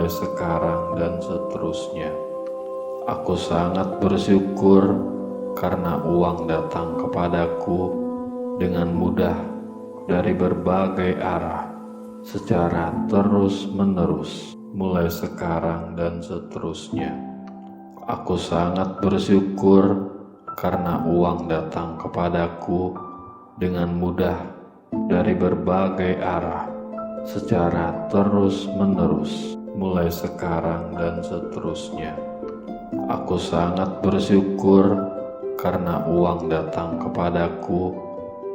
mulai sekarang dan seterusnya. Aku sangat bersyukur karena uang datang kepadaku dengan mudah dari berbagai arah secara terus-menerus mulai sekarang dan seterusnya. Aku sangat bersyukur karena uang datang kepadaku dengan mudah dari berbagai arah secara terus-menerus mulai sekarang dan seterusnya. Aku sangat bersyukur karena uang datang kepadaku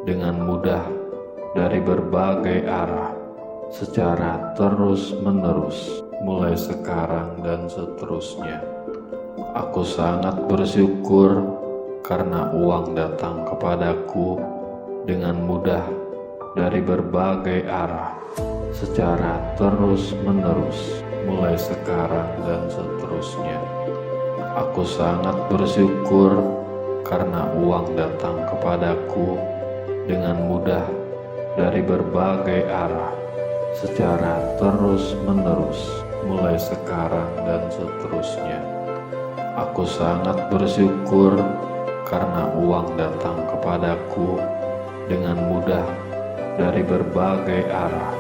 dengan mudah dari berbagai arah secara terus-menerus mulai sekarang dan seterusnya. Aku sangat bersyukur karena uang datang kepadaku dengan mudah dari berbagai arah secara terus-menerus mulai sekarang dan seterusnya. Aku sangat bersyukur karena uang datang kepadaku dengan mudah dari berbagai arah secara terus-menerus mulai sekarang dan seterusnya. Aku sangat bersyukur karena uang datang kepadaku dengan mudah dari berbagai arah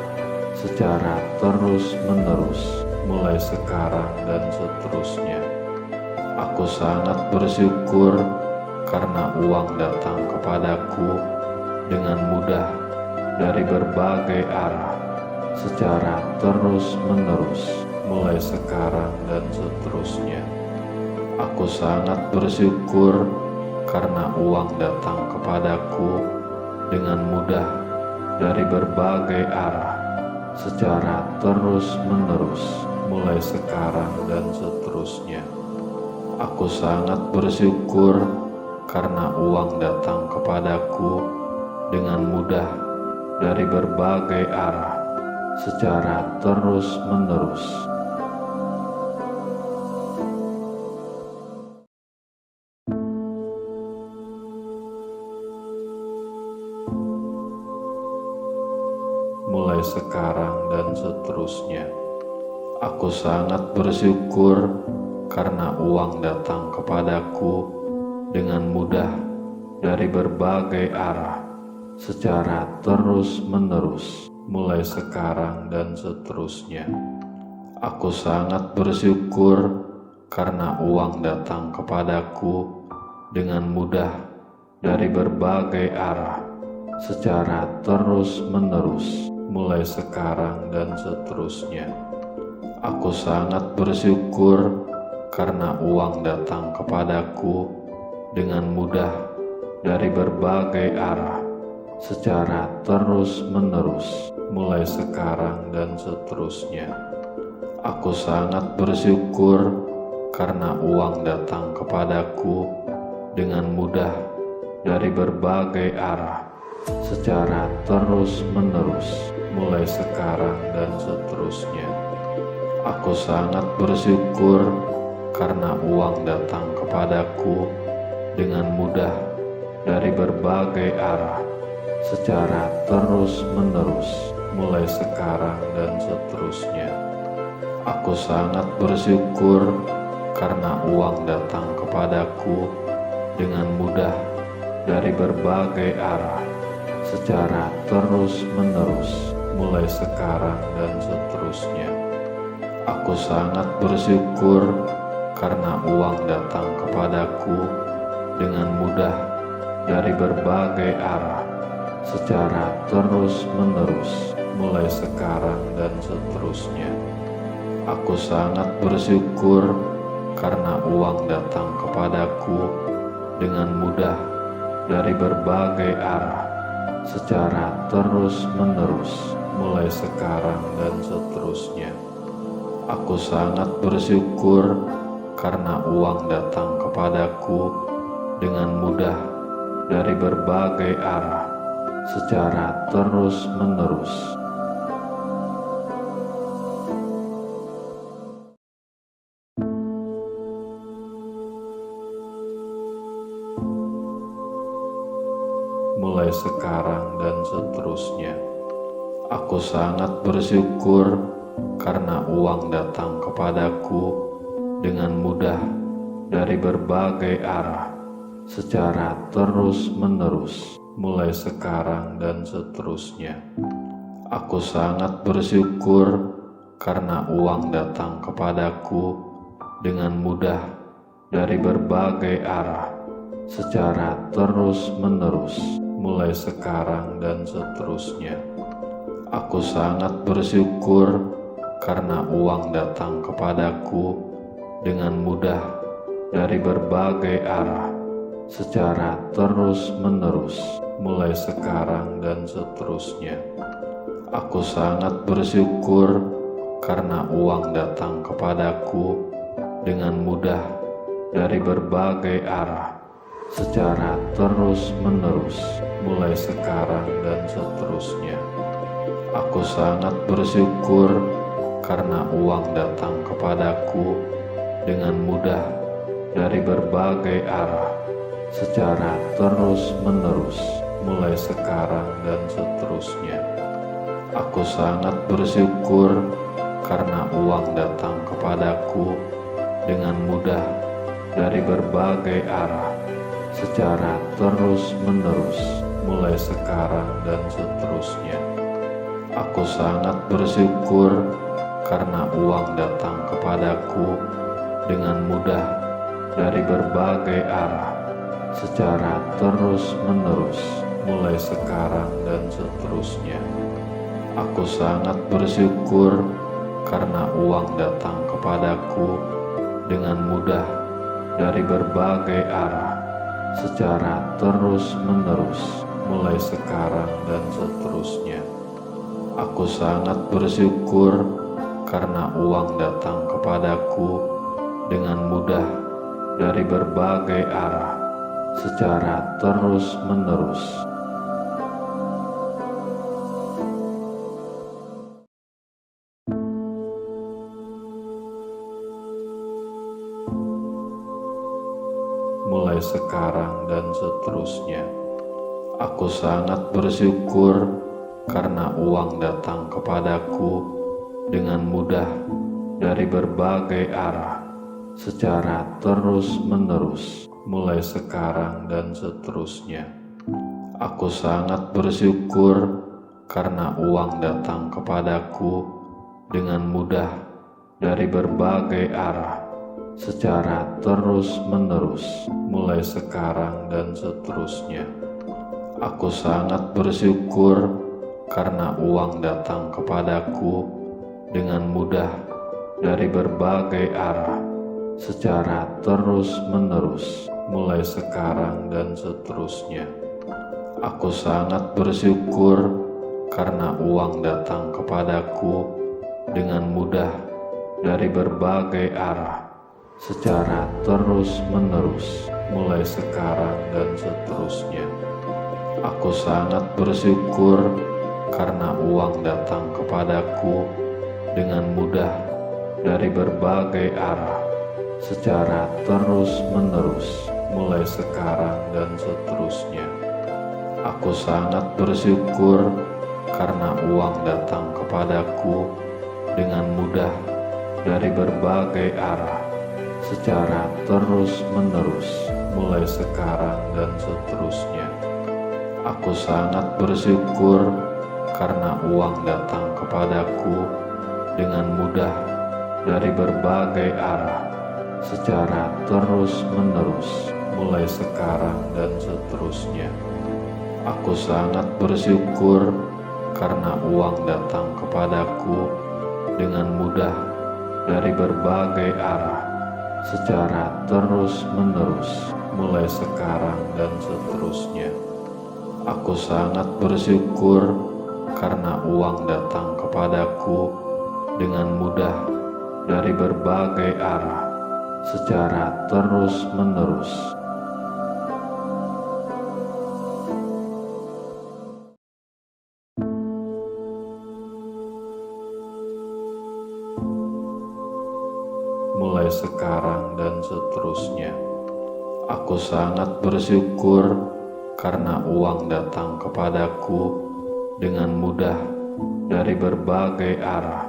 secara terus-menerus mulai sekarang dan seterusnya. Aku sangat bersyukur karena uang datang kepadaku dengan mudah dari berbagai arah secara terus-menerus mulai sekarang dan seterusnya. Aku sangat bersyukur karena uang datang kepadaku dengan mudah dari berbagai arah secara terus-menerus mulai sekarang dan seterusnya. Aku sangat bersyukur karena uang datang kepadaku dengan mudah dari berbagai arah secara terus-menerus. Mulai sekarang dan seterusnya. Aku sangat bersyukur karena uang datang kepadaku dengan mudah dari berbagai arah secara terus-menerus mulai sekarang dan seterusnya. Aku sangat bersyukur karena uang datang kepadaku dengan mudah dari berbagai arah secara terus-menerus mulai sekarang dan seterusnya. Aku sangat bersyukur karena uang datang kepadaku dengan mudah dari berbagai arah secara terus-menerus mulai sekarang dan seterusnya. Aku sangat bersyukur karena uang datang kepadaku dengan mudah dari berbagai arah secara terus-menerus mulai sekarang dan seterusnya. Aku sangat bersyukur karena uang datang kepadaku dengan mudah dari berbagai arah secara terus-menerus mulai sekarang dan seterusnya. Aku sangat bersyukur karena uang datang kepadaku dengan mudah dari berbagai arah secara terus-menerus mulai sekarang dan seterusnya. Aku sangat bersyukur karena uang datang kepadaku dengan mudah dari berbagai arah secara terus-menerus mulai sekarang dan seterusnya. Aku sangat bersyukur karena uang datang kepadaku dengan mudah dari berbagai arah secara terus-menerus mulai sekarang dan seterusnya. Aku sangat bersyukur karena uang datang kepadaku dengan mudah dari berbagai arah secara terus-menerus. Mulai sekarang dan seterusnya. Aku sangat bersyukur karena uang datang kepadaku dengan mudah dari berbagai arah secara terus-menerus mulai sekarang dan seterusnya. Aku sangat bersyukur karena uang datang kepadaku dengan mudah dari berbagai arah secara terus-menerus mulai sekarang dan seterusnya. Aku sangat bersyukur karena uang datang kepadaku dengan mudah dari berbagai arah secara terus-menerus mulai sekarang dan seterusnya. Aku sangat bersyukur karena uang datang kepadaku dengan mudah dari berbagai arah secara terus-menerus mulai sekarang dan seterusnya. Aku sangat bersyukur karena uang datang kepadaku dengan mudah dari berbagai arah secara terus-menerus mulai sekarang dan seterusnya. Aku sangat bersyukur karena uang datang kepadaku dengan mudah dari berbagai arah secara terus-menerus mulai sekarang dan seterusnya. Aku sangat bersyukur karena uang datang kepadaku dengan mudah dari berbagai arah secara terus-menerus mulai sekarang dan seterusnya. Aku sangat bersyukur karena uang datang kepadaku dengan mudah dari berbagai arah secara terus-menerus mulai sekarang dan seterusnya. Aku sangat bersyukur karena uang datang kepadaku dengan mudah dari berbagai arah secara terus-menerus. Mulai sekarang dan seterusnya. Aku sangat bersyukur karena uang datang kepadaku dengan mudah dari berbagai arah secara terus-menerus mulai sekarang dan seterusnya. Aku sangat bersyukur karena uang datang kepadaku dengan mudah dari berbagai arah secara terus-menerus mulai sekarang dan seterusnya. Aku sangat bersyukur karena uang datang kepadaku dengan mudah dari berbagai arah secara terus-menerus mulai sekarang dan seterusnya. Aku sangat bersyukur karena uang datang kepadaku dengan mudah dari berbagai arah secara terus-menerus mulai sekarang dan seterusnya. Aku sangat bersyukur karena uang datang kepadaku dengan mudah dari berbagai arah secara terus-menerus mulai sekarang dan seterusnya. Aku sangat bersyukur karena uang datang kepadaku dengan mudah dari berbagai arah secara terus-menerus mulai sekarang dan seterusnya. Aku sangat bersyukur karena uang datang kepadaku dengan mudah dari berbagai arah secara terus-menerus mulai sekarang dan seterusnya. Aku sangat bersyukur karena uang datang kepadaku dengan mudah dari berbagai arah secara terus-menerus mulai sekarang dan seterusnya. Aku sangat bersyukur karena uang datang kepadaku dengan mudah dari berbagai arah secara terus-menerus. Mulai sekarang dan seterusnya. Aku sangat bersyukur karena uang datang kepadaku dengan mudah dari berbagai arah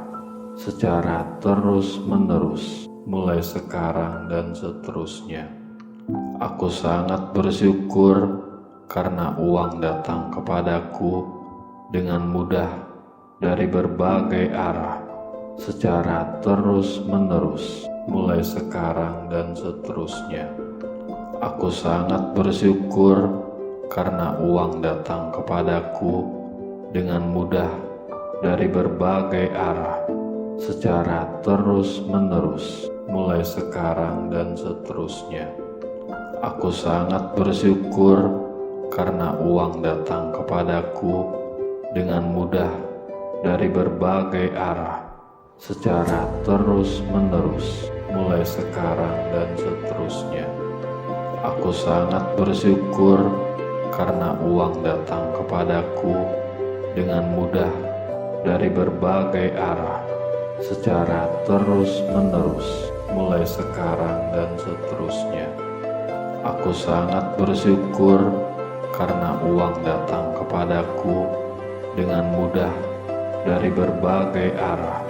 secara terus-menerus, mulai sekarang dan seterusnya. Aku sangat bersyukur karena uang datang kepadaku dengan mudah dari berbagai arah, secara terus-menerus, mulai sekarang dan seterusnya. Aku sangat bersyukur karena uang datang kepadaku dengan mudah dari berbagai arah, secara terus-menerus, mulai sekarang dan seterusnya. Aku sangat bersyukur karena uang datang kepadaku dengan mudah dari berbagai arah, secara terus-menerus, mulai sekarang dan seterusnya. Aku sangat bersyukur karena uang datang kepadaku dengan mudah dari berbagai arah, secara terus-menerus, mulai sekarang dan seterusnya. Aku sangat bersyukur karena uang datang kepadaku dengan mudah dari berbagai arah,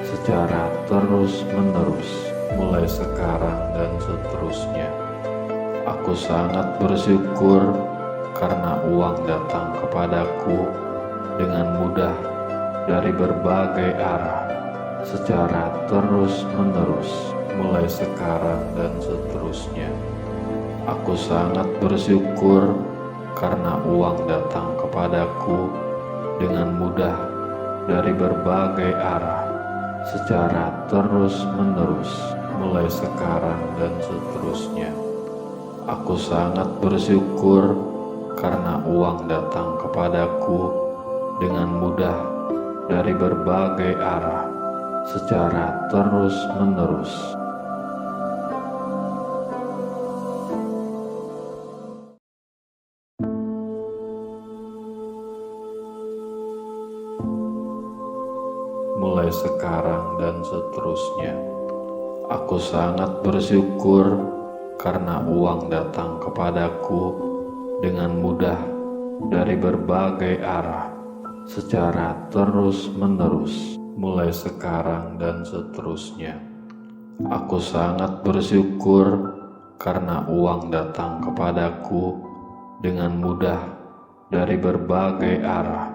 secara terus-menerus, mulai sekarang dan seterusnya. Aku sangat bersyukur karena uang datang kepadaku dengan mudah dari berbagai arah, secara terus-menerus, mulai sekarang dan seterusnya. Aku sangat bersyukur karena uang datang kepadaku dengan mudah dari berbagai arah, secara terus-menerus, mulai sekarang dan seterusnya. Aku sangat bersyukur karena uang datang kepadaku dengan mudah dari berbagai arah, secara terus-menerus. Mulai sekarang dan seterusnya. Aku sangat bersyukur karena uang datang kepadaku dengan mudah dari berbagai arah, secara terus-menerus, mulai sekarang dan seterusnya. Aku sangat bersyukur karena uang datang kepadaku dengan mudah dari berbagai arah,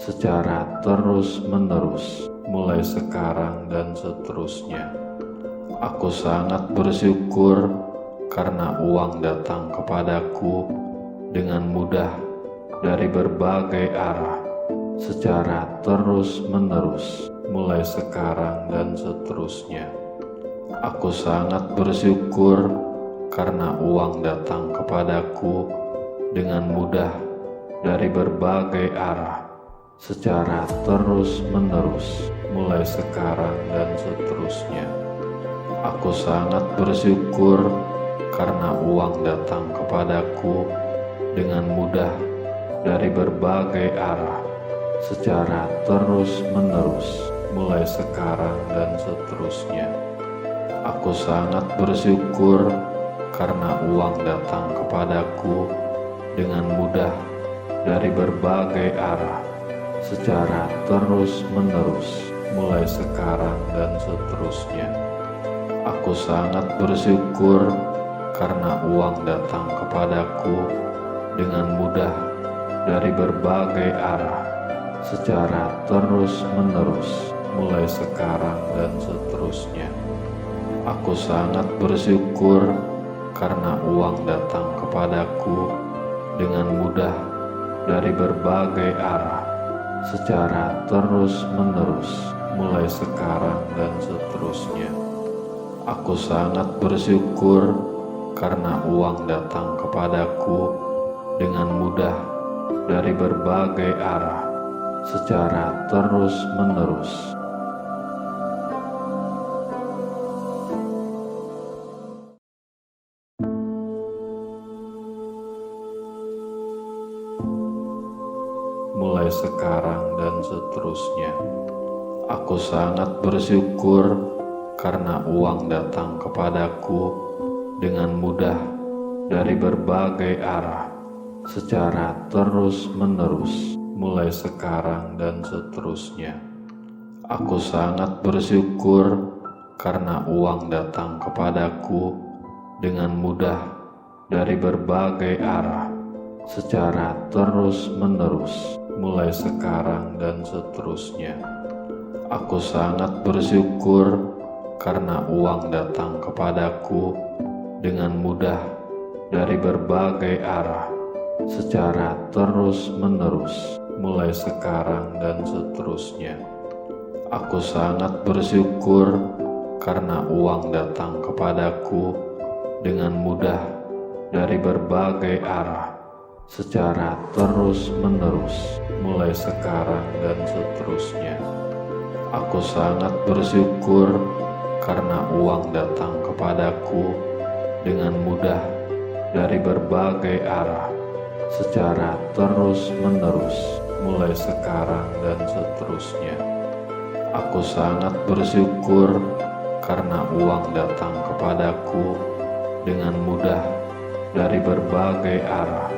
secara terus-menerus, mulai sekarang dan seterusnya. Aku sangat bersyukur karena uang datang kepadaku dengan mudah dari berbagai arah, secara terus-menerus, mulai sekarang dan seterusnya. Aku sangat bersyukur karena uang datang kepadaku dengan mudah dari berbagai arah, secara terus-menerus, mulai sekarang dan seterusnya. Aku sangat bersyukur karena uang datang kepadaku dengan mudah dari berbagai arah, secara terus-menerus, mulai sekarang dan seterusnya. Aku sangat bersyukur karena uang datang kepadaku dengan mudah dari berbagai arah, secara terus-menerus, mulai sekarang dan seterusnya. Aku sangat bersyukur karena uang datang kepadaku dengan mudah dari berbagai arah, secara terus-menerus, mulai sekarang dan seterusnya. Aku sangat bersyukur karena uang datang kepadaku dengan mudah dari berbagai arah, secara terus-menerus, mulai sekarang dan seterusnya. Aku sangat bersyukur karena uang datang kepadaku dengan mudah dari berbagai arah, secara terus-menerus. Mulai sekarang dan seterusnya. Aku sangat bersyukur karena uang datang kepadaku dengan mudah dari berbagai arah, secara terus-menerus, mulai sekarang dan seterusnya. Aku sangat bersyukur karena uang datang kepadaku dengan mudah dari berbagai arah secara terus-menerus, mulai sekarang dan seterusnya. Aku sangat bersyukur karena uang datang kepadaku dengan mudah dari berbagai arah secara terus-menerus, mulai sekarang dan seterusnya. Aku sangat bersyukur karena uang datang kepadaku dengan mudah dari berbagai arah secara terus-menerus, mulai sekarang dan seterusnya. Aku sangat bersyukur karena uang datang kepadaku dengan mudah dari berbagai arah secara terus-menerus, mulai sekarang dan seterusnya. Aku sangat bersyukur karena uang datang kepadaku dengan mudah dari berbagai arah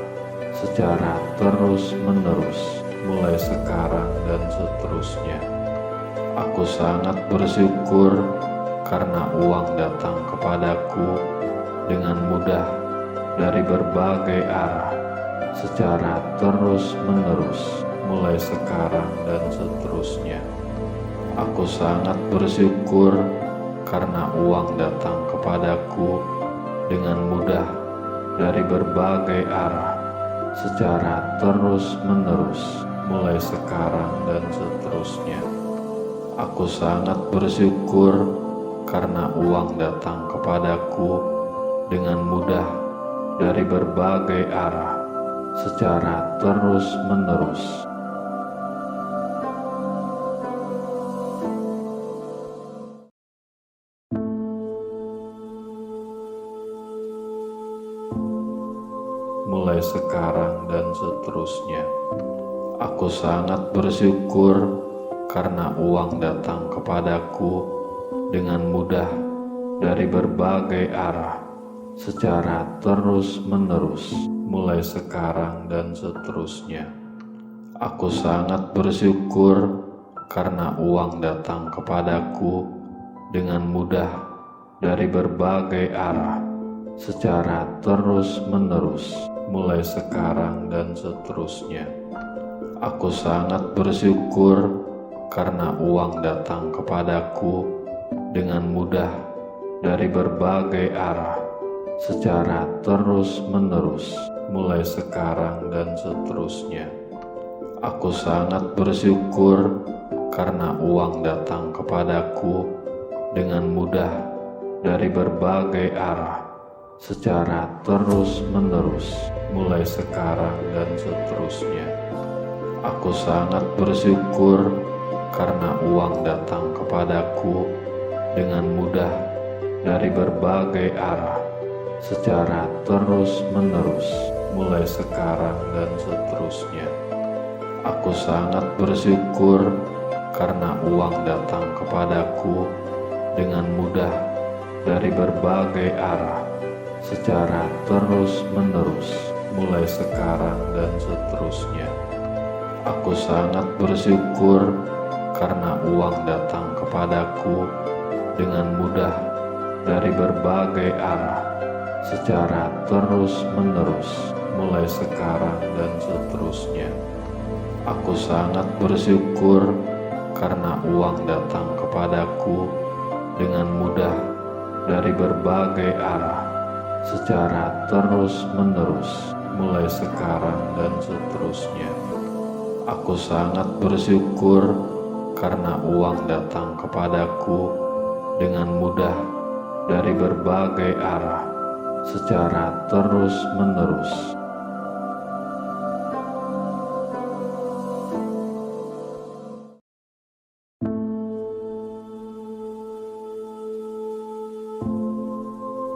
secara terus-menerus, mulai sekarang dan seterusnya. Aku sangat bersyukur karena uang datang kepadaku dengan mudah dari berbagai arah secara terus-menerus, mulai sekarang dan seterusnya. Aku sangat bersyukur karena uang datang kepadaku dengan mudah dari berbagai arah secara terus-menerus, mulai sekarang dan seterusnya. Aku sangat bersyukur karena uang datang kepadaku dengan mudah dari berbagai arah secara terus-menerus. Mulai sekarang dan seterusnya. Aku sangat bersyukur karena uang datang kepadaku dengan mudah dari berbagai arah secara terus-menerus, mulai sekarang dan seterusnya. Aku sangat bersyukur karena uang datang kepadaku dengan mudah dari berbagai arah secara terus-menerus, mulai sekarang dan seterusnya. Aku sangat bersyukur karena uang datang kepadaku dengan mudah dari berbagai arah secara terus-menerus, mulai sekarang dan seterusnya. Aku sangat bersyukur karena uang datang kepadaku dengan mudah dari berbagai arah secara terus-menerus, mulai sekarang dan seterusnya. Aku sangat bersyukur karena uang datang kepadaku dengan mudah dari berbagai arah secara terus-menerus, mulai sekarang dan seterusnya. Aku sangat bersyukur karena uang datang kepadaku dengan mudah dari berbagai arah secara terus-menerus, mulai sekarang dan seterusnya. Aku sangat bersyukur karena uang datang kepadaku dengan mudah dari berbagai arah secara terus-menerus, mulai sekarang dan seterusnya. Aku sangat bersyukur karena uang datang kepadaku dengan mudah dari berbagai arah secara terus-menerus, mulai sekarang dan seterusnya. Aku sangat bersyukur karena uang datang kepadaku dengan mudah dari berbagai arah secara terus-menerus.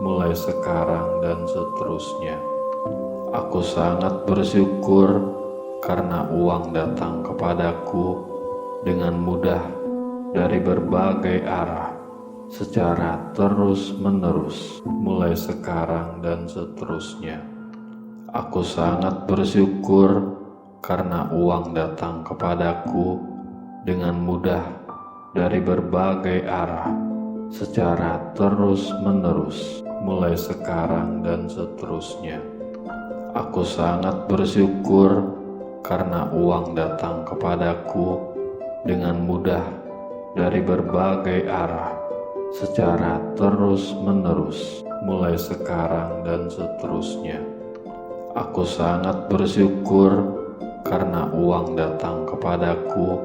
Mulai sekarang dan seterusnya. Aku sangat bersyukur karena uang datang kepadaku dengan mudah dari berbagai arah secara terus-menerus, mulai sekarang dan seterusnya. Aku sangat bersyukur karena uang datang kepadaku dengan mudah dari berbagai arah secara terus-menerus. Mulai sekarang dan seterusnya, aku sangat bersyukur karena uang datang kepadaku dengan mudah dari berbagai arah secara terus-menerus. Mulai sekarang dan seterusnya, aku sangat bersyukur karena uang datang kepadaku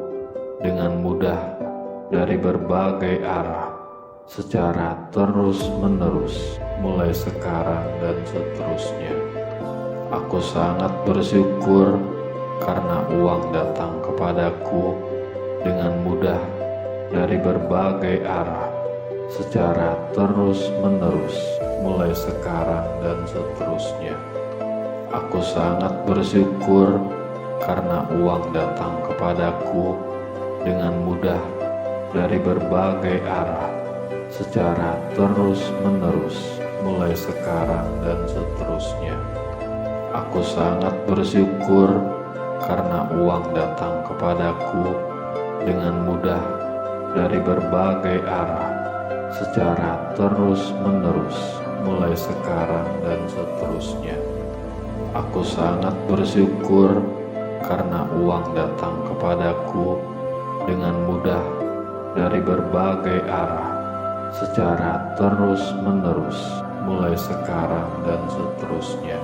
dengan mudah dari berbagai arah secara terus-menerus. Mulai sekarang dan seterusnya, aku sangat bersyukur karena uang datang kepadaku dengan mudah dari berbagai arah secara terus-menerus. Mulai sekarang dan seterusnya, aku sangat bersyukur karena uang datang kepadaku dengan mudah dari berbagai arah secara terus-menerus. Mulai sekarang dan seterusnya, aku sangat bersyukur karena uang datang kepadaku dengan mudah dari berbagai arah secara terus-menerus. Mulai sekarang dan seterusnya, aku sangat bersyukur karena uang datang kepadaku dengan mudah dari berbagai arah secara terus-menerus. Mulai sekarang dan seterusnya,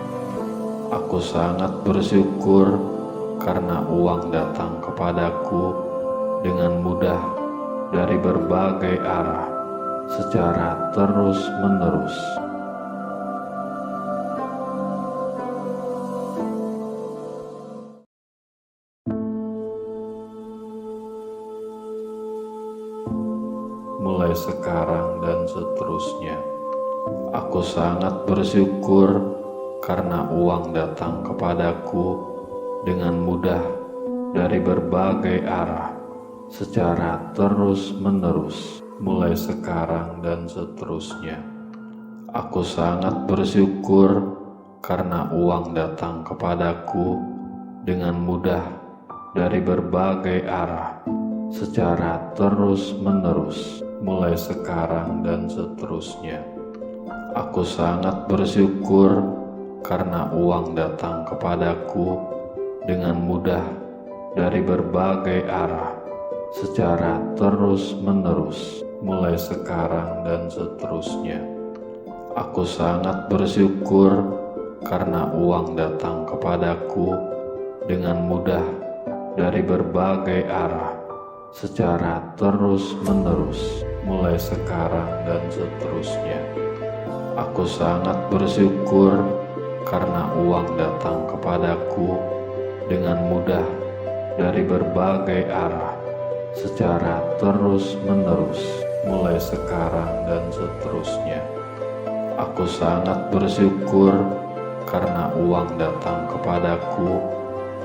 aku sangat bersyukur karena uang datang kepadaku dengan mudah dari berbagai arah secara terus-menerus. Mulai sekarang dan seterusnya, aku sangat bersyukur karena uang datang kepadaku dengan mudah dari berbagai arah secara terus-menerus. Mulai sekarang dan seterusnya, aku sangat bersyukur karena uang datang kepadaku dengan mudah dari berbagai arah secara terus-menerus. Mulai sekarang dan seterusnya, aku sangat bersyukur karena uang datang kepadaku dengan mudah dari berbagai arah secara terus-menerus. Mulai sekarang dan seterusnya, aku sangat bersyukur karena uang datang kepadaku dengan mudah dari berbagai arah secara terus-menerus. Mulai sekarang dan seterusnya, aku sangat bersyukur karena uang datang kepadaku dengan mudah dari berbagai arah secara terus-menerus. Mulai sekarang dan seterusnya, aku sangat bersyukur karena uang datang kepadaku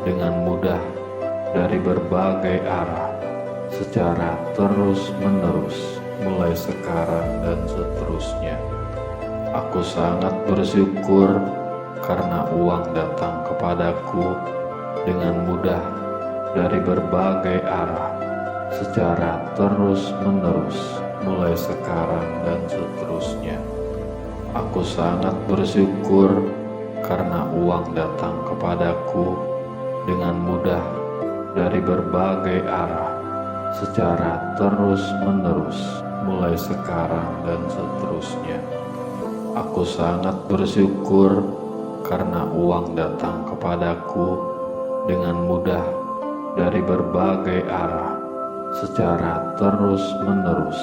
dengan mudah dari berbagai arah secara terus-menerus. Mulai sekarang dan seterusnya, aku sangat bersyukur karena uang datang kepadaku dengan mudah dari berbagai arah secara terus-menerus. Mulai sekarang dan seterusnya, aku sangat bersyukur karena uang datang kepadaku dengan mudah dari berbagai arah secara terus-menerus. Mulai sekarang dan seterusnya, aku sangat bersyukur karena uang datang kepadaku dengan mudah dari berbagai arah secara terus-menerus.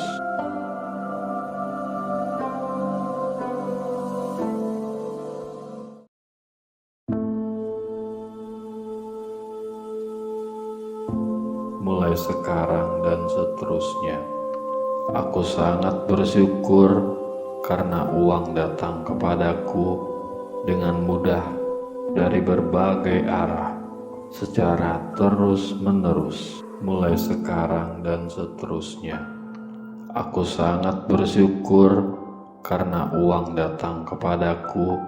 Mulai sekarang dan seterusnya, aku sangat bersyukur karena uang datang kepadaku dengan mudah dari berbagai arah secara terus-menerus. Mulai sekarang dan seterusnya, aku sangat bersyukur karena uang datang kepadaku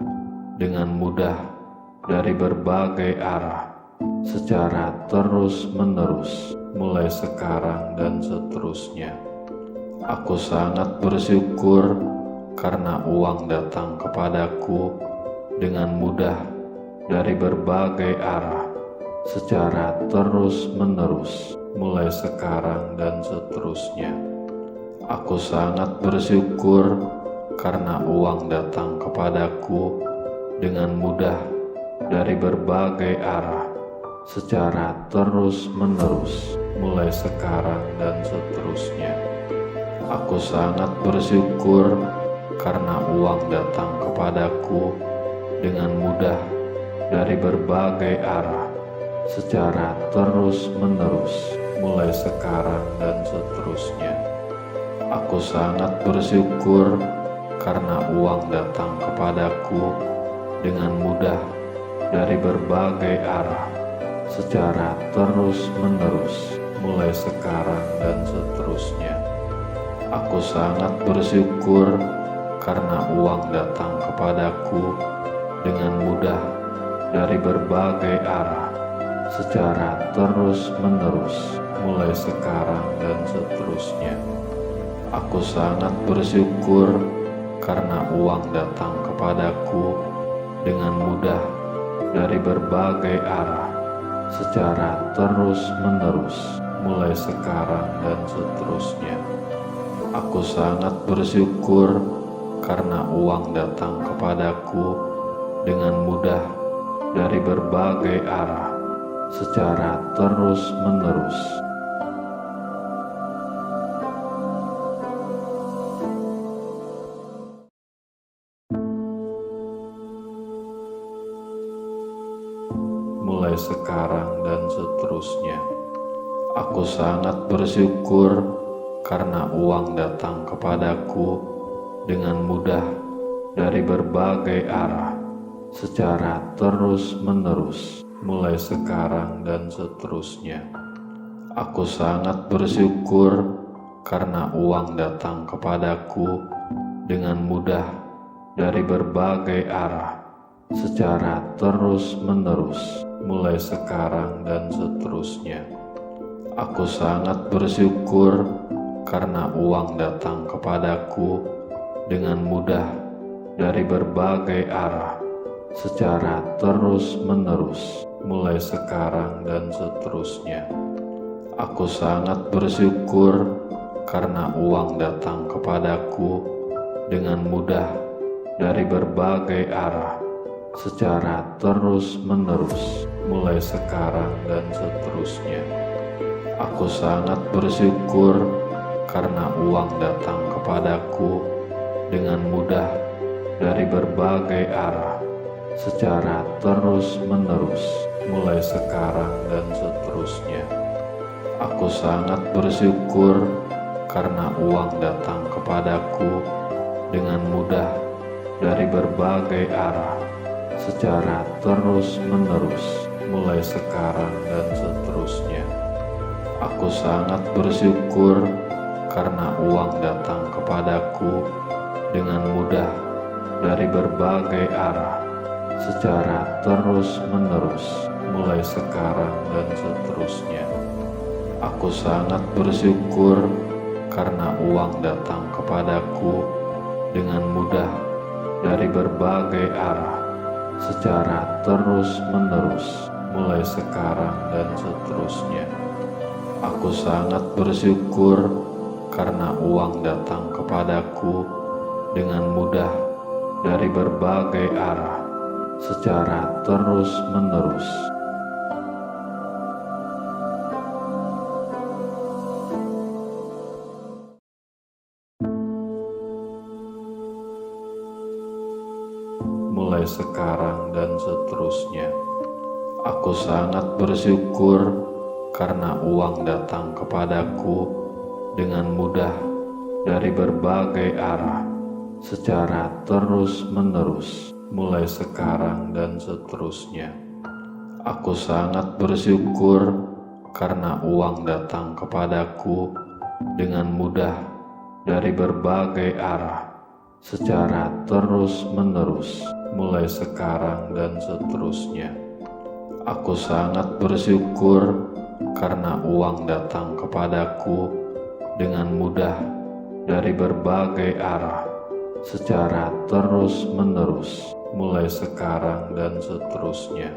dengan mudah dari berbagai arah secara terus-menerus. mulai sekarang dan seterusnya. Aku sangat bersyukur karena uang datang kepadaku dengan mudah dari berbagai arah secara terus-menerus, mulai sekarang dan seterusnya. Aku sangat bersyukur karena uang datang kepadaku dengan mudah dari berbagai arah secara terus-menerus, mulai sekarang dan seterusnya. Aku sangat bersyukur karena uang datang kepadaku dengan mudah dari berbagai arah secara terus-menerus, mulai sekarang dan seterusnya. Aku sangat bersyukur karena uang datang kepadaku dengan mudah dari berbagai arah secara terus-menerus, mulai sekarang dan seterusnya. Aku sangat bersyukur karena uang datang kepadaku dengan mudah dari berbagai arah secara terus-menerus, mulai sekarang dan seterusnya. Aku sangat bersyukur karena uang datang kepadaku dengan mudah dari berbagai arah secara terus-menerus, mulai sekarang dan seterusnya. Aku sangat bersyukur karena uang datang kepadaku dengan mudah dari berbagai arah secara terus-menerus. Mulai sekarang dan seterusnya. Aku sangat bersyukur karena uang datang kepadaku dengan mudah dari berbagai arah secara terus-menerus, mulai sekarang dan seterusnya. Aku sangat bersyukur karena uang datang kepadaku dengan mudah dari berbagai arah secara terus-menerus, mulai sekarang dan seterusnya. Aku sangat bersyukur karena uang datang kepadaku dengan mudah dari berbagai arah secara terus-menerus, mulai sekarang dan seterusnya. Aku sangat bersyukur karena uang datang kepadaku dengan mudah dari berbagai arah secara terus-menerus, mulai sekarang dan seterusnya. Aku sangat bersyukur karena uang datang kepadaku dengan mudah dari berbagai arah secara terus-menerus, mulai sekarang dan seterusnya. Aku sangat bersyukur karena uang datang kepadaku dengan mudah dari berbagai arah secara terus-menerus, mulai sekarang dan seterusnya. Aku sangat bersyukur karena uang datang kepadaku dengan mudah dari berbagai arah secara terus-menerus, mulai sekarang dan seterusnya. Aku sangat bersyukur karena uang datang kepadaku dengan mudah dari berbagai arah secara terus-menerus, mulai sekarang dan seterusnya. Aku sangat bersyukur karena uang datang kepadaku dengan mudah dari berbagai arah secara terus-menerus. Mulai sekarang dan seterusnya. Aku sangat bersyukur karena uang datang kepadaku dengan mudah dari berbagai arah secara terus-menerus, mulai sekarang dan seterusnya. Aku sangat bersyukur karena uang datang kepadaku dengan mudah dari berbagai arah secara terus-menerus, mulai sekarang dan seterusnya. Aku sangat bersyukur karena uang datang kepadaku dengan mudah dari berbagai arah secara terus-menerus mulai sekarang dan seterusnya.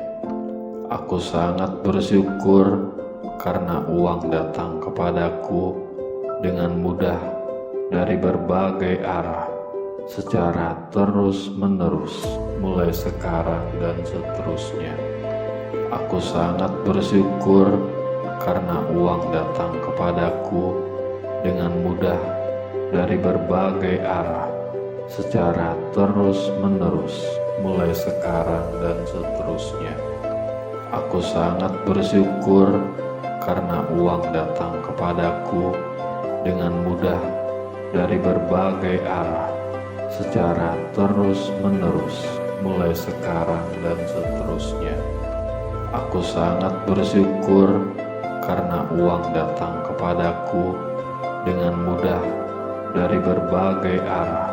Aku sangat bersyukur karena uang datang kepadaku dengan mudah dari berbagai arah secara terus-menerus mulai sekarang dan seterusnya. Aku sangat bersyukur karena uang datang kepadaku dengan mudah dari berbagai arah secara terus-menerus mulai sekarang dan seterusnya. Aku sangat bersyukur karena uang datang kepadaku dengan mudah dari berbagai arah secara terus-menerus mulai sekarang dan seterusnya. Aku sangat bersyukur karena uang datang kepadaku dengan mudah dari berbagai arah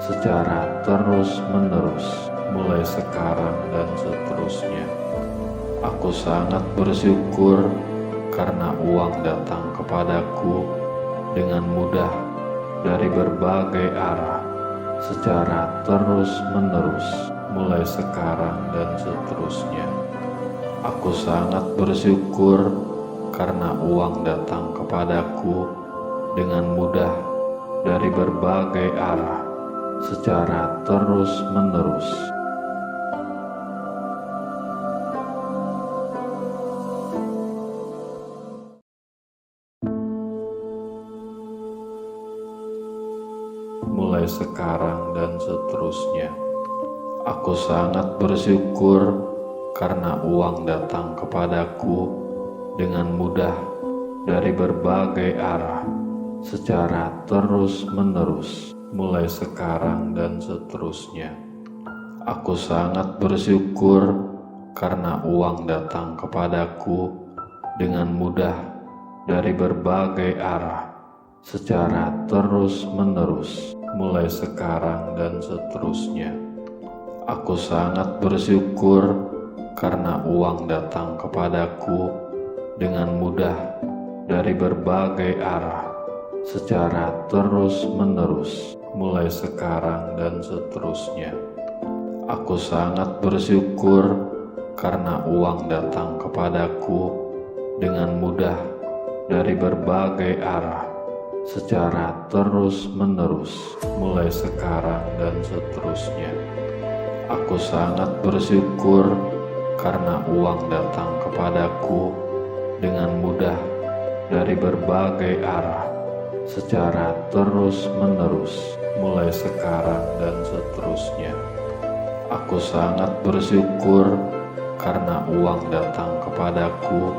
secara terus-menerus mulai sekarang dan seterusnya. Aku sangat bersyukur karena uang datang kepadaku dengan mudah dari berbagai arah secara terus-menerus mulai sekarang dan seterusnya. Aku sangat bersyukur karena uang datang kepadaku dengan mudah dari berbagai arah secara terus-menerus. Mulai sekarang dan seterusnya. Aku sangat bersyukur karena uang datang kepadaku dengan mudah dari berbagai arah secara terus-menerus mulai sekarang dan seterusnya. Aku sangat bersyukur karena uang datang kepadaku dengan mudah dari berbagai arah secara terus-menerus mulai sekarang dan seterusnya. Aku sangat bersyukur karena uang datang kepadaku dengan mudah dari berbagai arah secara terus-menerus mulai sekarang dan seterusnya. Aku sangat bersyukur karena uang datang kepadaku dengan mudah dari berbagai arah secara terus-menerus mulai sekarang dan seterusnya. Aku sangat bersyukur karena uang datang kepadaku dengan mudah dari berbagai arah secara terus-menerus mulai sekarang dan seterusnya. Aku sangat bersyukur karena uang datang kepadaku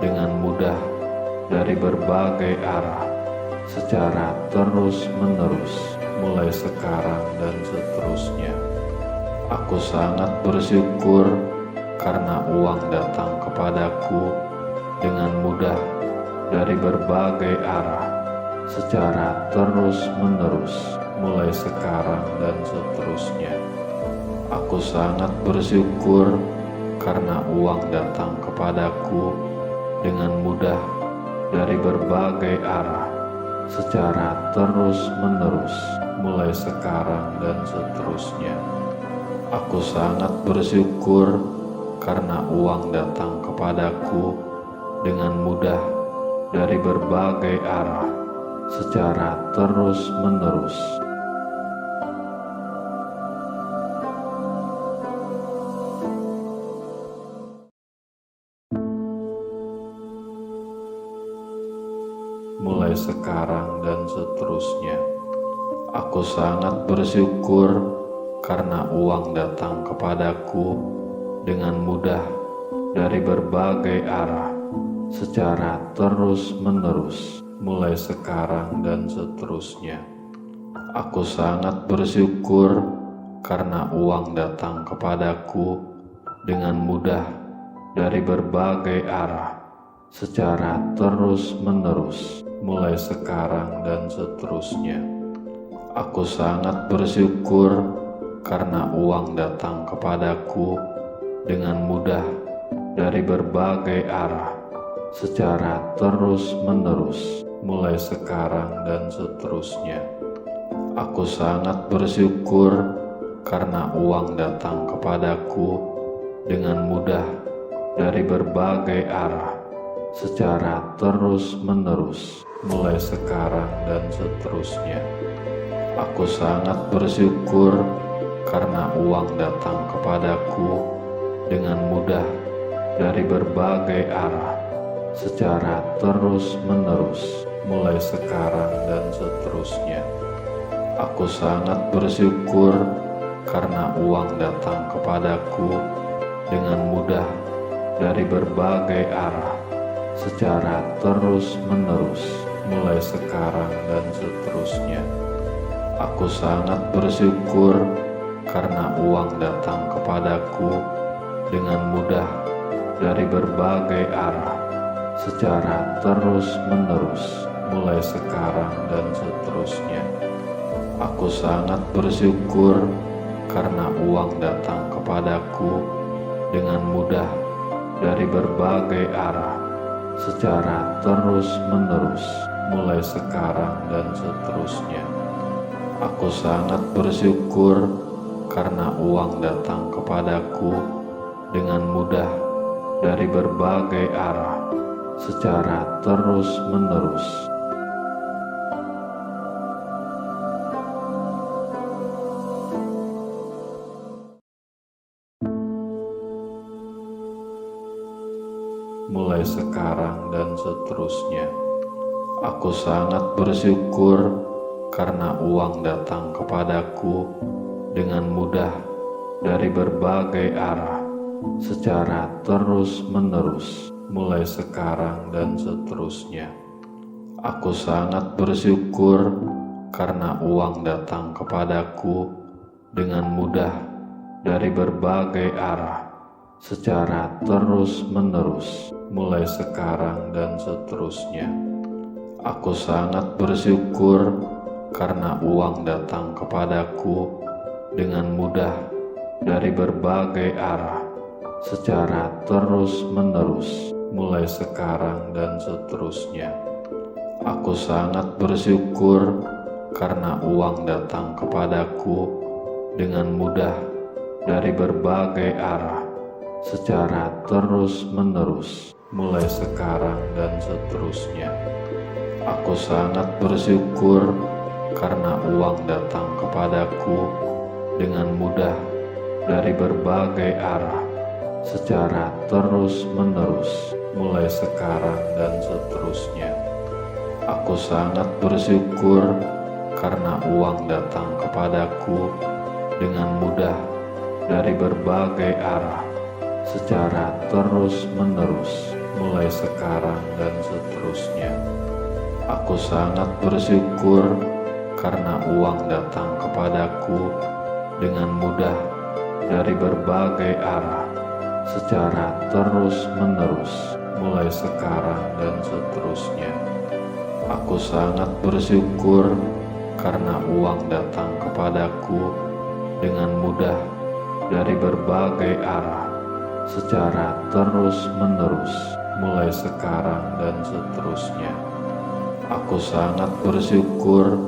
dengan mudah dari berbagai arah secara terus-menerus mulai sekarang dan seterusnya. Aku sangat bersyukur karena uang datang kepadaku dengan mudah dari berbagai arah secara terus-menerus mulai sekarang dan seterusnya. Aku sangat bersyukur karena uang datang kepadaku dengan mudah dari berbagai arah secara terus-menerus mulai sekarang dan seterusnya. Aku sangat bersyukur karena uang datang kepadaku dengan mudah dari berbagai arah secara terus-menerus. Mulai sekarang dan seterusnya. Aku sangat bersyukur karena uang datang kepadaku dengan mudah dari berbagai arah secara terus-menerus mulai sekarang dan seterusnya. Aku sangat bersyukur karena uang datang kepadaku dengan mudah dari berbagai arah secara terus-menerus mulai sekarang dan seterusnya. Aku sangat bersyukur karena uang datang kepadaku dengan mudah dari berbagai arah secara terus-menerus, mulai sekarang dan seterusnya. Aku sangat bersyukur karena uang datang kepadaku dengan mudah dari berbagai arah, secara terus-menerus, mulai sekarang dan seterusnya. Aku sangat bersyukur karena uang datang kepadaku dengan mudah dari berbagai arah, secara terus-menerus, mulai sekarang dan seterusnya. Aku sangat bersyukur karena uang datang kepadaku dengan mudah dari berbagai arah, secara terus-menerus, mulai sekarang dan seterusnya. Aku sangat bersyukur karena uang datang kepadaku dengan mudah dari berbagai arah, secara terus-menerus, mulai sekarang dan seterusnya. Aku sangat bersyukur karena uang datang kepadaku dengan mudah dari berbagai arah, secara terus-menerus, mulai sekarang dan seterusnya. Aku sangat bersyukur karena uang datang kepadaku dengan mudah dari berbagai arah, secara terus-menerus. Mulai sekarang dan seterusnya. Aku sangat bersyukur karena uang datang kepadaku dengan mudah dari berbagai arah, secara terus-menerus, mulai sekarang dan seterusnya. Aku sangat bersyukur karena uang datang kepadaku dengan mudah dari berbagai arah, secara terus-menerus, mulai sekarang dan seterusnya. Aku sangat bersyukur karena uang datang kepadaku dengan mudah dari berbagai arah, secara terus-menerus, mulai sekarang dan seterusnya. Aku sangat bersyukur karena uang datang kepadaku dengan mudah dari berbagai arah, secara terus-menerus, mulai sekarang dan seterusnya. Aku sangat bersyukur karena uang datang kepadaku dengan mudah dari berbagai arah, secara terus-menerus, mulai sekarang dan seterusnya. Aku sangat bersyukur karena uang datang kepadaku dengan mudah dari berbagai arah, secara terus-menerus, mulai sekarang dan seterusnya. Aku sangat bersyukur karena uang datang kepadaku dengan mudah dari berbagai arah, secara terus-menerus, mulai sekarang dan seterusnya. Aku sangat bersyukur karena uang datang kepadaku dengan mudah dari berbagai arah, secara terus-menerus, mulai sekarang dan seterusnya. Aku sangat bersyukur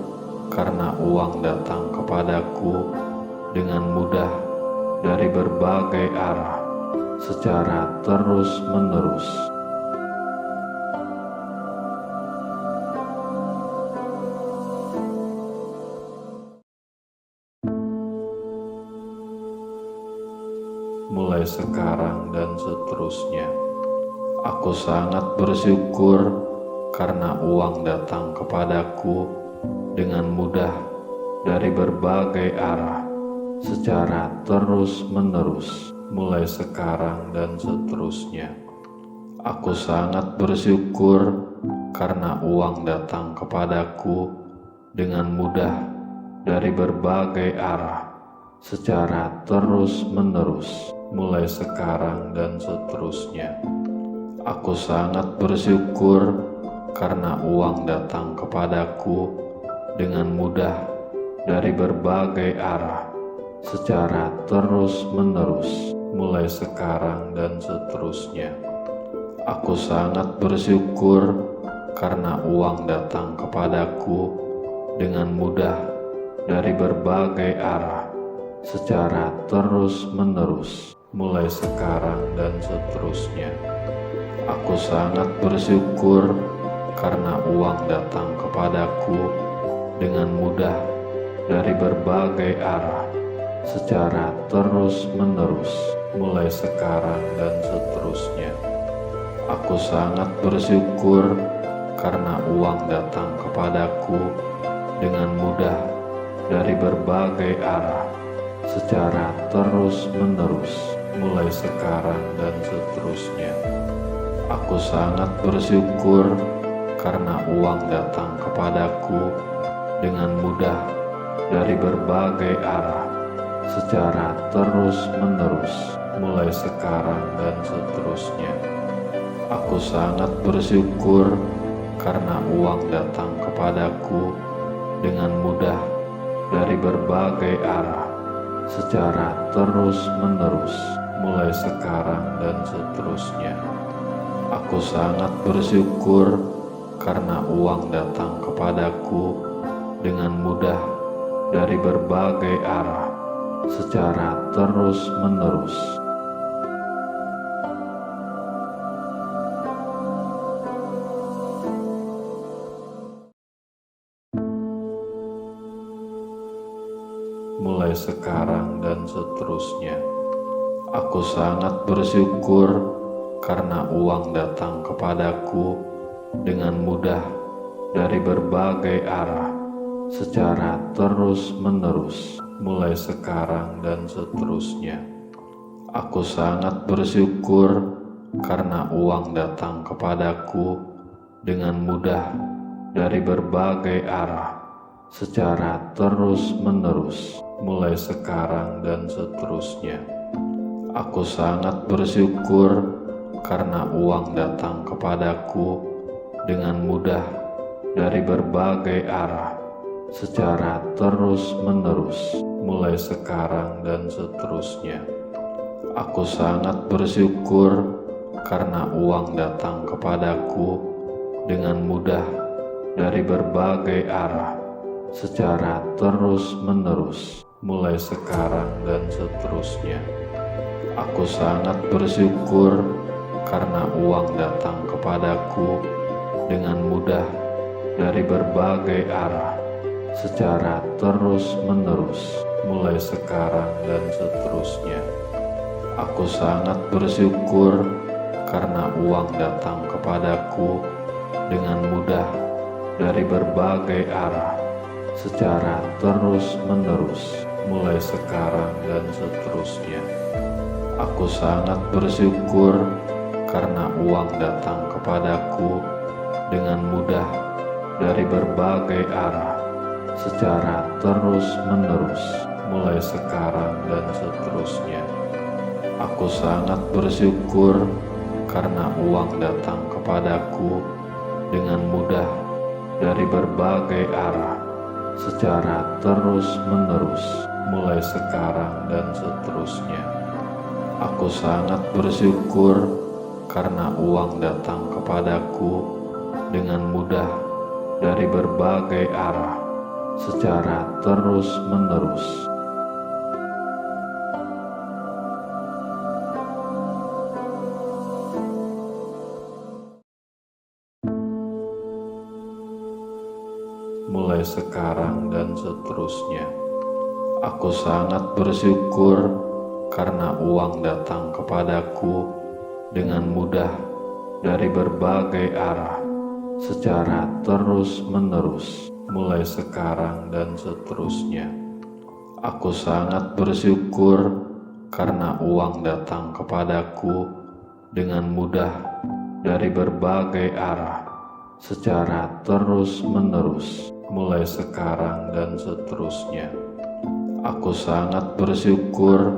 karena uang datang kepadaku dengan mudah dari berbagai arah, secara terus-menerus. Mulai sekarang dan seterusnya. Aku sangat bersyukur karena uang datang kepadaku dengan mudah dari berbagai arah, secara terus-menerus, mulai sekarang dan seterusnya. Aku sangat bersyukur karena uang datang kepadaku dengan mudah dari berbagai arah, secara terus-menerus, mulai sekarang dan seterusnya. Aku sangat bersyukur karena uang datang kepadaku dengan mudah dari berbagai arah, secara terus-menerus, mulai sekarang dan seterusnya. Aku sangat bersyukur karena uang datang kepadaku dengan mudah dari berbagai arah secara terus-menerus, mulai sekarang dan seterusnya. Aku sangat bersyukur karena uang datang kepadaku dengan mudah dari berbagai arah secara terus-menerus, mulai sekarang dan seterusnya. Aku sangat bersyukur karena uang datang kepadaku dengan mudah dari berbagai arah secara terus-menerus, mulai sekarang dan seterusnya. Aku sangat bersyukur karena uang datang kepadaku dengan mudah dari berbagai arah secara terus-menerus, mulai sekarang dan seterusnya. Aku sangat bersyukur karena uang datang kepadaku dengan mudah dari berbagai arah secara terus-menerus, mulai sekarang dan seterusnya. Aku sangat bersyukur karena uang datang kepadaku dengan mudah dari berbagai arah secara terus-menerus. Mulai sekarang dan seterusnya. Aku sangat bersyukur karena uang datang kepadaku dengan mudah dari berbagai arah secara terus-menerus, mulai sekarang dan seterusnya. Aku sangat bersyukur karena uang datang kepadaku dengan mudah dari berbagai arah secara terus-menerus, mulai sekarang dan seterusnya. Aku sangat bersyukur karena uang datang kepadaku dengan mudah dari berbagai arah secara terus-menerus, mulai sekarang dan seterusnya. Aku sangat bersyukur karena uang datang kepadaku dengan mudah dari berbagai arah secara terus-menerus, mulai sekarang dan seterusnya. Aku sangat bersyukur karena uang datang kepadaku dengan mudah dari berbagai arah secara terus-menerus, mulai sekarang dan seterusnya. Aku sangat bersyukur karena uang datang kepadaku dengan mudah dari berbagai arah secara terus-menerus, mulai sekarang dan seterusnya. Aku sangat bersyukur karena uang datang kepadaku dengan mudah dari berbagai arah secara terus-menerus, mulai sekarang dan seterusnya. Aku sangat bersyukur karena uang datang kepadaku dengan mudah dari berbagai arah secara terus-menerus, mulai sekarang dan seterusnya. Aku sangat bersyukur karena uang datang kepadaku dengan mudah dari berbagai arah secara terus-menerus. Mulai sekarang dan seterusnya. Aku sangat bersyukur karena uang datang kepadaku dengan mudah dari berbagai arah secara terus-menerus, mulai sekarang dan seterusnya. Aku sangat bersyukur karena uang datang kepadaku dengan mudah dari berbagai arah secara terus-menerus, mulai sekarang dan seterusnya. Aku sangat bersyukur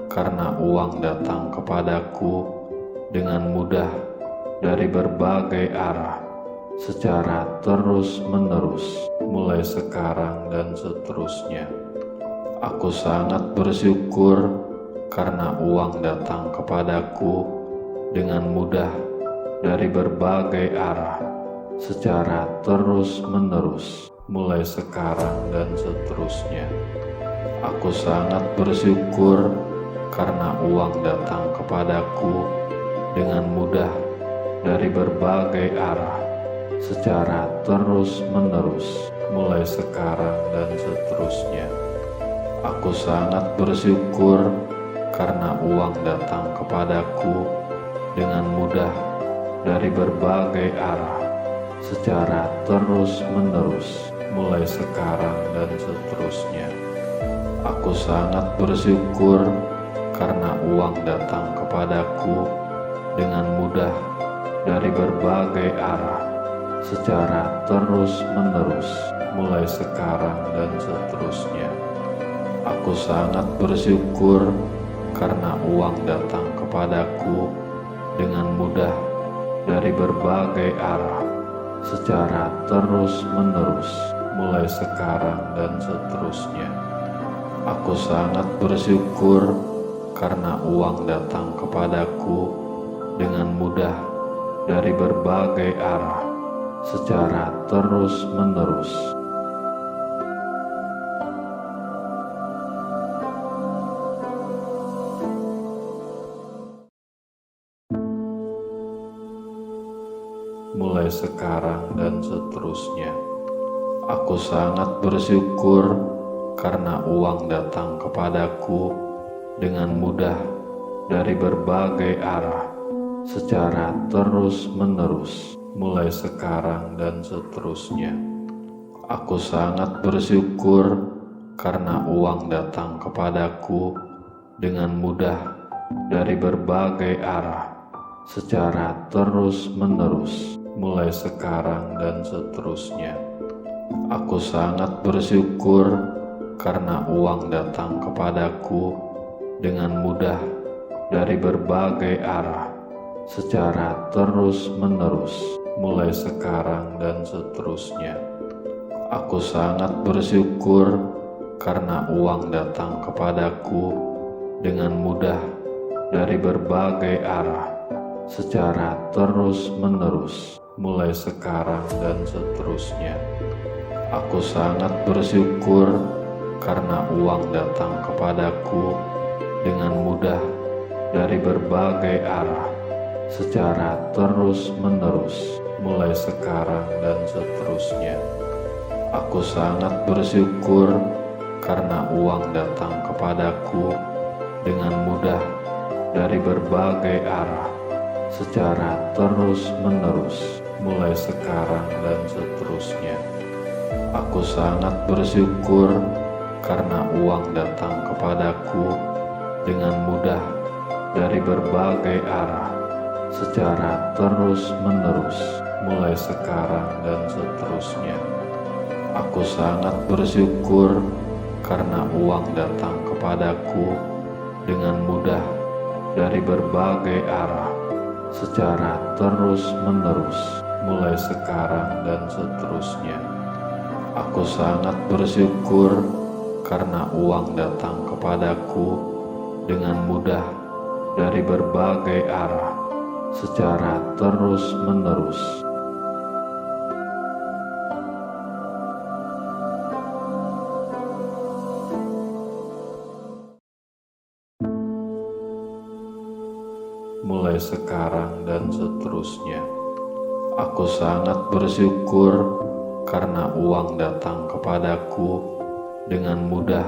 karena uang datang kepadaku dengan mudah dari berbagai arah secara terus-menerus, mulai sekarang dan seterusnya. Aku sangat bersyukur karena uang datang kepadaku dengan mudah dari berbagai arah secara terus-menerus, mulai sekarang dan seterusnya. Aku sangat bersyukur karena uang datang kepadaku dengan mudah dari berbagai arah secara terus-menerus, mulai sekarang dan seterusnya. Aku sangat bersyukur karena uang datang kepadaku dengan mudah dari berbagai arah secara terus-menerus, mulai sekarang dan seterusnya. Aku sangat bersyukur karena uang datang kepadaku dengan mudah dari berbagai arah secara terus-menerus, mulai sekarang dan seterusnya. Aku sangat bersyukur karena uang datang kepadaku dengan mudah dari berbagai arah secara terus-menerus, mulai sekarang dan seterusnya. Aku sangat bersyukur karena uang datang kepadaku dengan mudah dari berbagai arah secara terus-menerus. Mulai sekarang dan seterusnya. Aku sangat bersyukur karena uang datang kepadaku dengan mudah dari berbagai arah secara terus-menerus, mulai sekarang dan seterusnya. Aku sangat bersyukur karena uang datang kepadaku dengan mudah dari berbagai arah secara terus-menerus, mulai sekarang dan seterusnya. Aku sangat bersyukur karena uang datang kepadaku dengan mudah dari berbagai arah secara terus-menerus, mulai sekarang dan seterusnya. Aku sangat bersyukur karena uang datang kepadaku dengan mudah dari berbagai arah secara terus-menerus, mulai sekarang dan seterusnya. Aku sangat bersyukur karena uang datang kepadaku dengan mudah dari berbagai arah secara terus-menerus, mulai sekarang dan seterusnya. Aku sangat bersyukur karena uang datang kepadaku dengan mudah dari berbagai arah secara terus-menerus, mulai sekarang dan seterusnya. Aku sangat bersyukur karena uang datang kepadaku dengan mudah dari berbagai arah secara terus-menerus, mulai sekarang dan seterusnya. Aku sangat bersyukur karena uang datang kepadaku dengan mudah dari berbagai arah secara terus-menerus, mulai sekarang dan seterusnya. Aku sangat bersyukur karena uang datang kepadaku dengan mudah dari berbagai arah secara terus-menerus. Mulai sekarang dan seterusnya. Aku sangat bersyukur karena uang datang kepadaku dengan mudah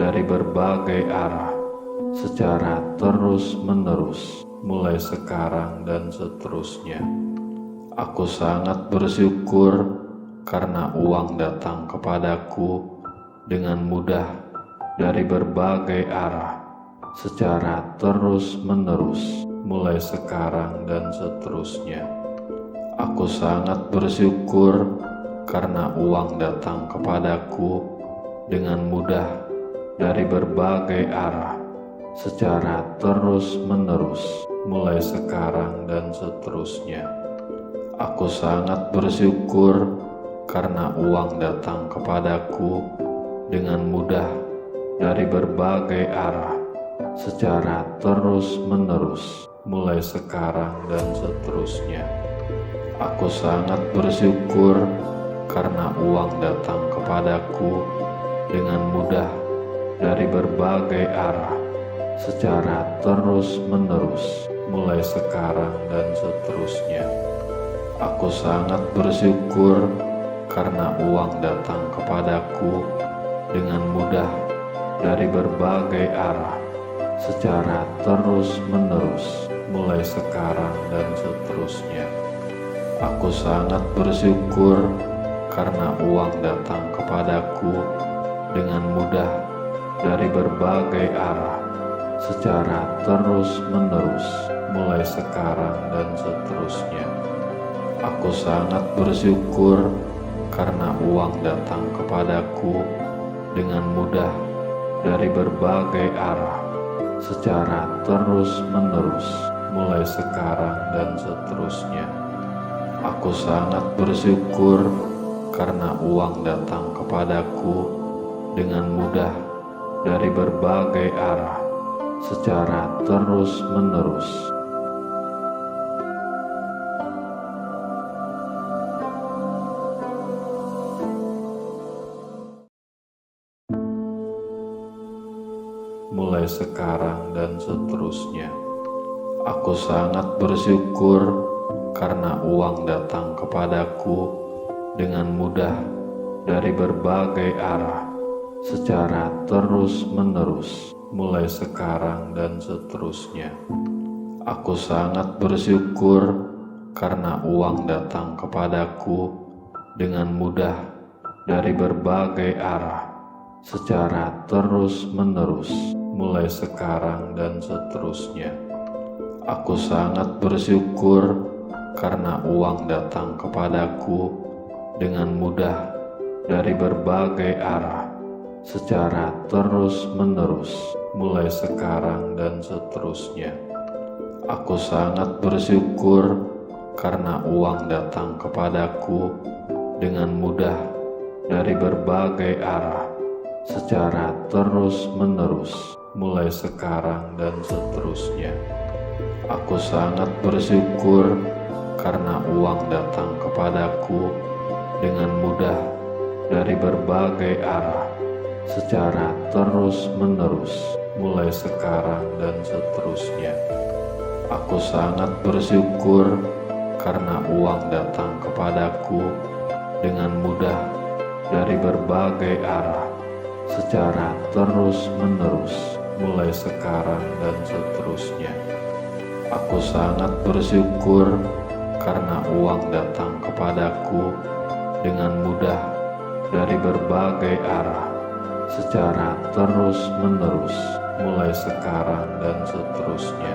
dari berbagai arah secara terus-menerus, mulai sekarang dan seterusnya. Aku sangat bersyukur karena uang datang kepadaku dengan mudah dari berbagai arah secara terus-menerus, mulai sekarang dan seterusnya. Aku sangat bersyukur karena uang datang kepadaku dengan mudah dari berbagai arah secara terus-menerus, mulai sekarang dan seterusnya. Aku sangat bersyukur karena uang datang kepadaku dengan mudah dari berbagai arah secara terus-menerus, mulai sekarang dan seterusnya. Aku sangat bersyukur karena uang datang kepadaku dengan mudah dari berbagai arah secara terus-menerus mulai sekarang dan seterusnya. Aku sangat bersyukur karena uang datang kepadaku dengan mudah dari berbagai arah secara terus-menerus mulai sekarang dan seterusnya. Aku sangat bersyukur karena uang datang kepadaku dengan mudah dari berbagai arah secara terus-menerus mulai sekarang dan seterusnya. Aku sangat bersyukur karena uang datang kepadaku dengan mudah dari berbagai arah secara terus-menerus mulai sekarang dan seterusnya. Aku sangat bersyukur karena uang datang kepadaku dengan mudah dari berbagai arah secara terus-menerus. Mulai sekarang dan seterusnya. Aku sangat bersyukur karena uang datang kepadaku dengan mudah dari berbagai arah secara terus-menerus mulai sekarang dan seterusnya. Aku sangat bersyukur karena uang datang kepadaku dengan mudah dari berbagai arah secara terus-menerus mulai sekarang dan seterusnya. Aku sangat bersyukur karena uang datang kepadaku dengan mudah dari berbagai arah secara terus-menerus mulai sekarang dan seterusnya. Aku sangat bersyukur karena uang datang kepadaku dengan mudah dari berbagai arah secara terus-menerus mulai sekarang dan seterusnya. Aku sangat bersyukur karena uang datang kepadaku dengan mudah dari berbagai arah secara terus-menerus mulai sekarang dan seterusnya. Aku sangat bersyukur karena uang datang kepadaku dengan mudah dari berbagai arah secara terus-menerus mulai sekarang dan seterusnya. Aku sangat bersyukur karena uang datang kepadaku dengan mudah dari berbagai arah secara terus-menerus mulai sekarang dan seterusnya.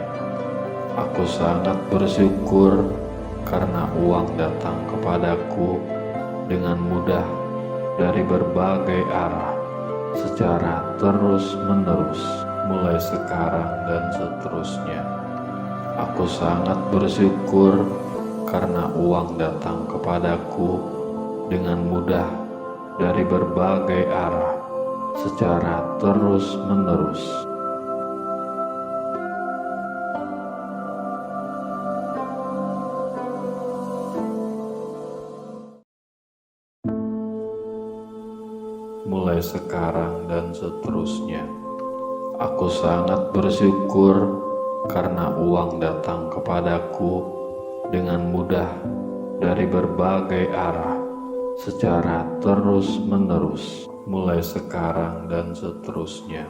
Aku sangat bersyukur karena uang datang kepadaku dengan mudah dari berbagai arah secara terus-menerus mulai sekarang dan seterusnya. Aku sangat bersyukur karena uang datang kepadaku dengan mudah dari berbagai arah secara terus-menerus. Mulai sekarang dan seterusnya. Aku sangat bersyukur karena uang datang kepadaku dengan mudah dari berbagai arah secara terus-menerus mulai sekarang dan seterusnya.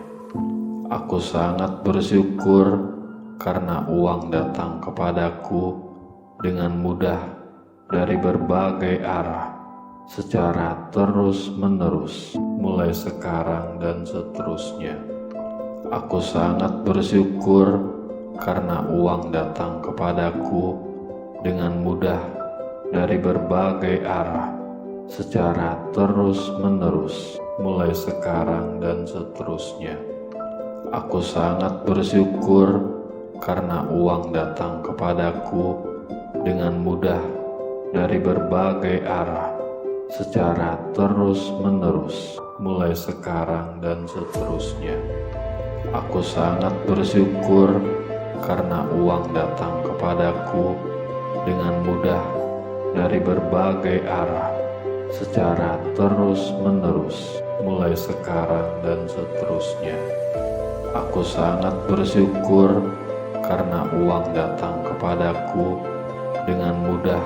Aku sangat bersyukur karena uang datang kepadaku dengan mudah dari berbagai arah secara terus-menerus mulai sekarang dan seterusnya. Aku sangat bersyukur karena uang datang kepadaku dengan mudah dari berbagai arah secara terus-menerus mulai sekarang dan seterusnya. Aku sangat bersyukur karena uang datang kepadaku dengan mudah dari berbagai arah secara terus-menerus mulai sekarang dan seterusnya. Aku sangat bersyukur karena uang datang kepadaku dengan mudah dari berbagai arah secara terus-menerus mulai sekarang dan seterusnya. Aku sangat bersyukur karena uang datang kepadaku dengan mudah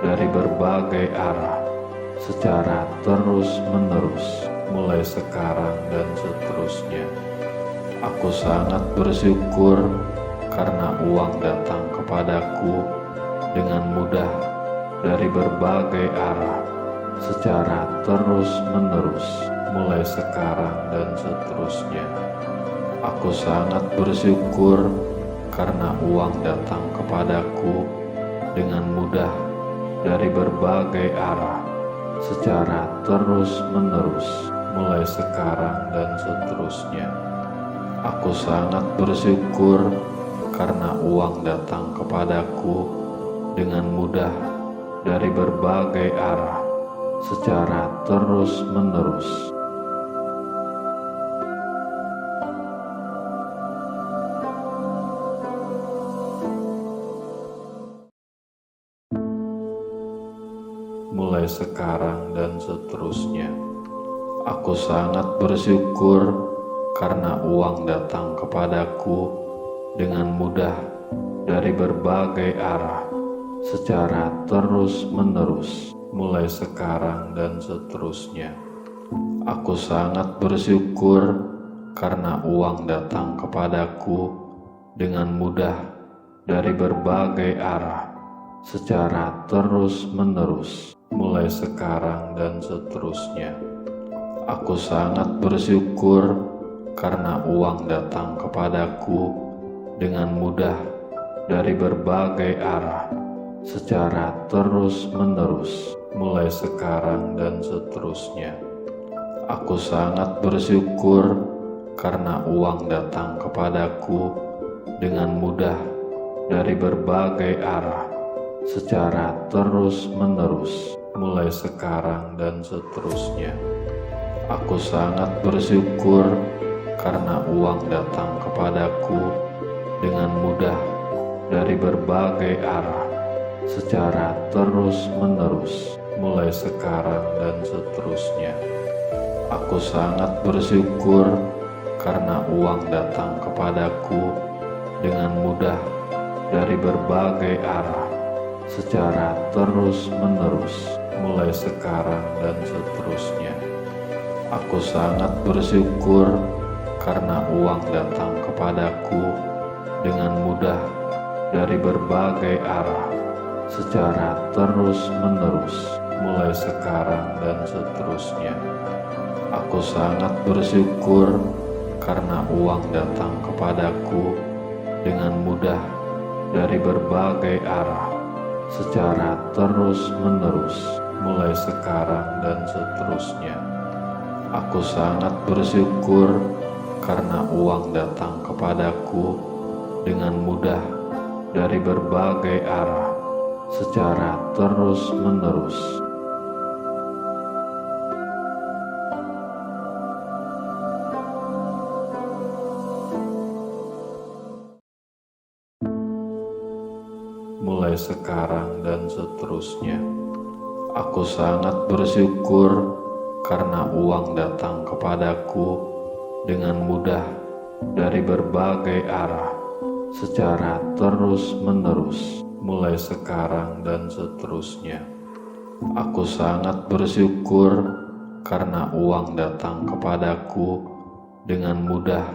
dari berbagai arah secara terus-menerus mulai sekarang dan seterusnya. Aku sangat bersyukur karena uang datang kepadaku dengan mudah dari berbagai arah secara terus-menerus mulai sekarang dan seterusnya. Aku sangat bersyukur karena uang datang kepadaku dengan mudah dari berbagai arah secara terus-menerus mulai sekarang dan seterusnya. Aku sangat bersyukur karena uang datang kepadaku dengan mudah dari berbagai arah secara terus-menerus. Mulai sekarang dan seterusnya. Aku sangat bersyukur karena uang datang kepadaku dengan mudah dari berbagai arah secara terus-menerus mulai sekarang dan seterusnya. Aku sangat bersyukur karena uang datang kepadaku dengan mudah dari berbagai arah secara terus-menerus mulai sekarang dan seterusnya. Aku sangat bersyukur karena uang datang kepadaku dengan mudah dari berbagai arah secara terus-menerus mulai sekarang dan seterusnya. Aku sangat bersyukur karena uang datang kepadaku dengan mudah dari berbagai arah secara terus-menerus mulai sekarang dan seterusnya. Aku sangat bersyukur karena uang datang kepadaku dengan mudah dari berbagai arah secara terus-menerus mulai sekarang dan seterusnya. Aku sangat bersyukur karena uang datang kepadaku dengan mudah dari berbagai arah secara terus-menerus mulai sekarang dan seterusnya. Aku sangat bersyukur karena uang datang kepadaku dengan mudah dari berbagai arah secara terus-menerus mulai sekarang dan seterusnya. Aku sangat bersyukur karena uang datang kepadaku dengan mudah dari berbagai arah secara terus-menerus mulai sekarang dan seterusnya. Aku sangat bersyukur karena uang datang kepadaku dengan mudah dari berbagai arah secara terus-menerus. Mulai sekarang dan seterusnya. Aku sangat bersyukur karena uang datang kepadaku dengan mudah dari berbagai arah secara terus-menerus mulai sekarang dan seterusnya. Aku sangat bersyukur karena uang datang kepadaku dengan mudah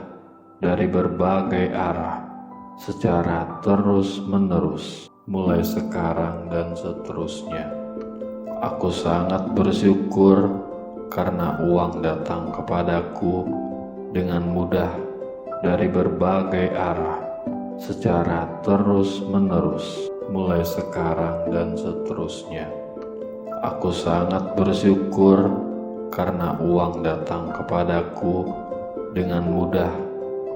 dari berbagai arah secara terus-menerus mulai sekarang dan seterusnya. Aku sangat bersyukur karena uang datang kepadaku dengan mudah dari berbagai arah secara terus-menerus mulai sekarang dan seterusnya. Aku sangat bersyukur karena uang datang kepadaku dengan mudah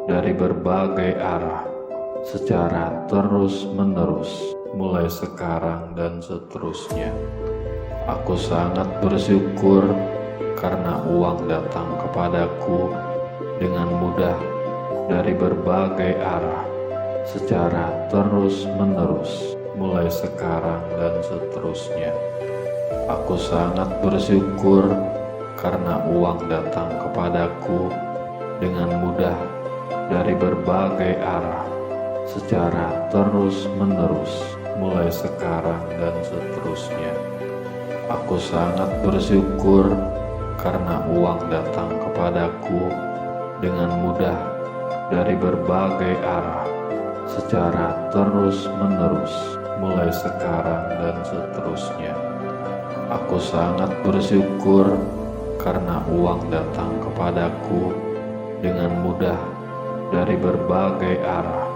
dari berbagai arah secara terus-menerus mulai sekarang dan seterusnya. Aku sangat bersyukur karena uang datang kepadaku dengan mudah dari berbagai arah secara terus-menerus, mulai sekarang dan seterusnya. Aku sangat bersyukur karena uang datang kepadaku dengan mudah dari berbagai arah, secara terus-menerus, mulai sekarang dan seterusnya. Aku sangat bersyukur karena uang datang kepadaku dengan mudah dari berbagai arah, secara terus-menerus, mulai sekarang dan seterusnya. Aku sangat bersyukur karena uang datang kepadaku dengan mudah dari berbagai arah,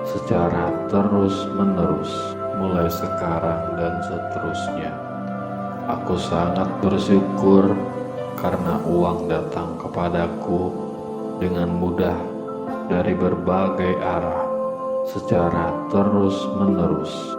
secara terus-menerus, mulai sekarang dan seterusnya. Aku sangat bersyukur karena uang datang kepadaku dengan mudah dari berbagai arah, secara terus-menerus,